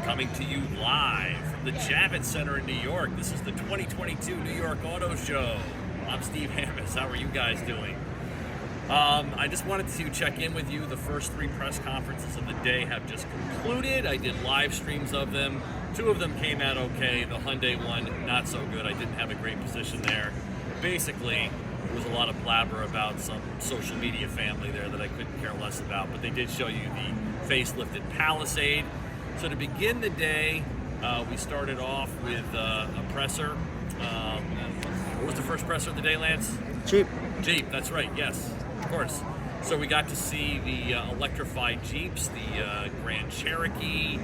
coming to you live from the Javits Center in New York. This is the 2022 New York Auto Show. I'm Steve Hammis. How are you guys doing? I just wanted to check in with you. The first 3 press conferences of the day have just concluded. I did live streams of them. 2 of them came out okay. The Hyundai one, not so good. I didn't have a great position there. Basically, there was a lot of blabber about some social media family there that I couldn't care less about, but they did show you the facelifted Palisade. So to begin the day, we started off with a presser. What was the first presser of the day, Lance? Jeep. Jeep, that's right, yes, of course. So we got to see the electrified Jeeps, the Grand Cherokee,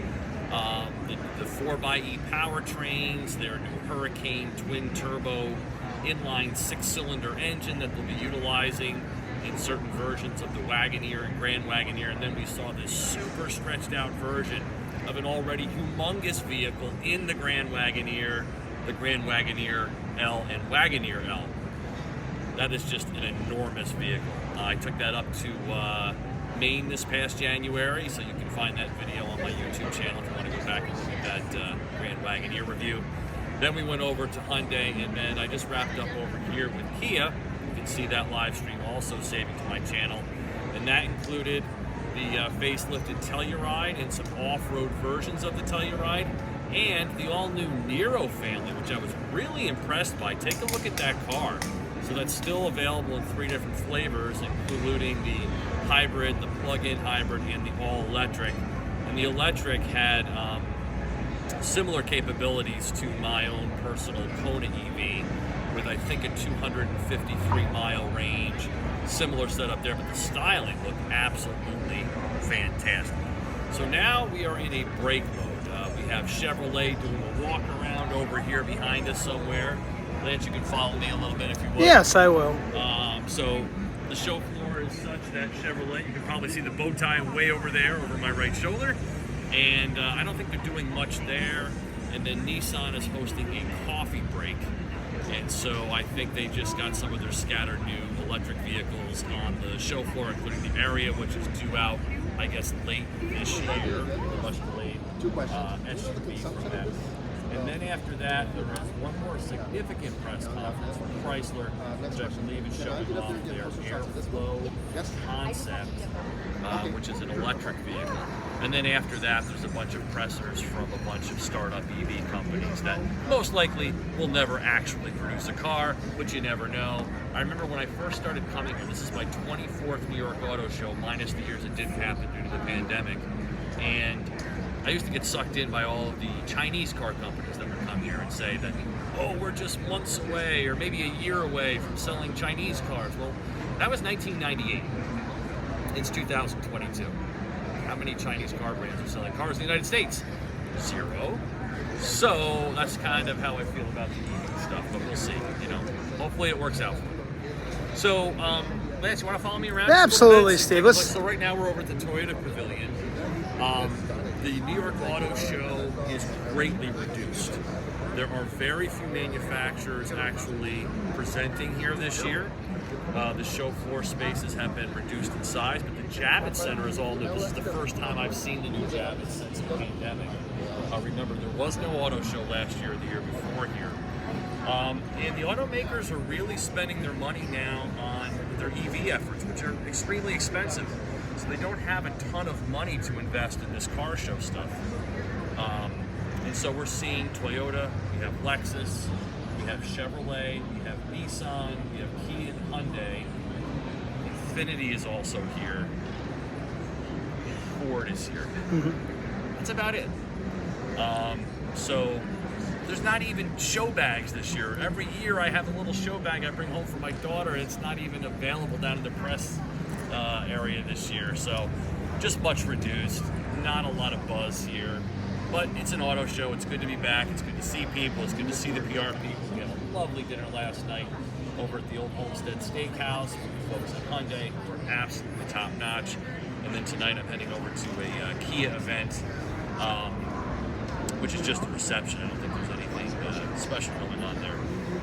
the 4xe powertrains, their new Hurricane twin-turbo inline 6-cylinder engine that they'll be utilizing in certain versions of the Wagoneer and Grand Wagoneer. And then we saw this super stretched out version of an already humongous vehicle in the Grand Wagoneer, the Grand Wagoneer L and Wagoneer L. That is just an enormous vehicle. I took that up to Maine this past January, so you can find that video on my YouTube channel if you want to go back and look at that Grand Wagoneer review. Then we went over to Hyundai, and then I just wrapped up over here with Kia. You can see that live stream also saving to my channel. And that included the facelifted Telluride and some off-road versions of the Telluride, and the all-new Nero family, which I was really impressed by. Take a look at that car. So that's still available in 3 different flavors, including the hybrid, the plug-in hybrid, and the all-electric. And the electric had similar capabilities to my own personal Kona EV, with I think a 253-mile range. Similar setup there, but the styling looked absolutely fantastic. So now we are in a brake mode. We have Chevrolet doing a walk around over here behind us somewhere. Lance, you can follow me a little bit if you would. Yes, I will. So the show floor is such that Chevrolet, you can probably see the bow tie way over there, over my right shoulder. And I don't think they're doing much there. And then Nissan is hosting a coffee break. And so I think they just got some of their scattered new electric vehicles on the show floor, including the Area, which is due out, I guess, late this year. Much delayed SUV from that. And then after that, there is one more significant press conference from Chrysler, which I believe is showing off their Airflow concept, which is an electric vehicle. And then after that, there's a bunch of pressers from a bunch of startup EV companies that most likely will never actually produce a car, but you never know. I remember when I first started coming here, this is my 24th New York Auto Show, minus the years it didn't happen due to the pandemic. And I used to get sucked in by all of the Chinese car companies that would come here and say that, oh, we're just months away or maybe a year away from selling Chinese cars. Well, that was 1998. It's 2022. How many Chinese car brands are selling cars in the United States? 0. So that's kind of how I feel about the EV stuff, but we'll see. You know, hopefully it works out. So, Lance, you want to follow me around? Absolutely, Steve. So right now we're over at the Toyota Pavilion. The New York Auto Show is greatly reduced. There are very few manufacturers actually presenting here this year. The show floor spaces have been reduced in size, but the Javits Center is all new. This is the first time I've seen the new Javits since the pandemic. Remember, there was no auto show last year or the year before here. And the automakers are really spending their money now on their EV efforts, which are extremely expensive. So they don't have a ton of money to invest in this car show stuff. And so we're seeing Toyota, we have Lexus, we have Chevrolet, we have Nissan, we have Kia and Hyundai. Infiniti is also here. Ford is here. That's about it. So there's not even show bags this year. Every year I have a little show bag I bring home for my daughter, and it's not even available down in the press area this year. So just much reduced. Not a lot of buzz here. But it's an auto show. It's good to be back. It's good to see people. It's good to see the PR people. We had a lovely dinner last night over at the old Homestead Steakhouse. Folks at Hyundai were absolutely top notch. And then tonight I'm heading over to a Kia event, which is just a reception. I don't think there's anything special going on there.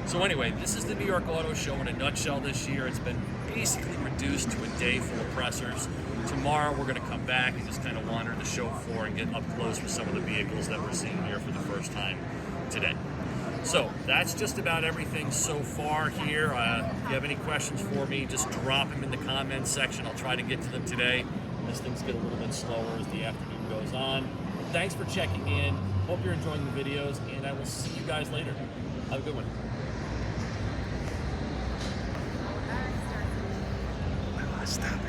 So anyway, this is the New York Auto Show in a nutshell this year. It's been basically reduced to a day full of pressers. Tomorrow we're going to come back and just kind of wander the show floor and get up close with some of the vehicles that we're seeing here for the first time today. So that's just about everything so far here. If you have any questions for me, just drop them in the comments section. I'll try to get to them today as things get a little bit slower as the afternoon goes on. Thanks for checking in. Hope you're enjoying the videos, and I will see you guys later. Have a good one. Stop.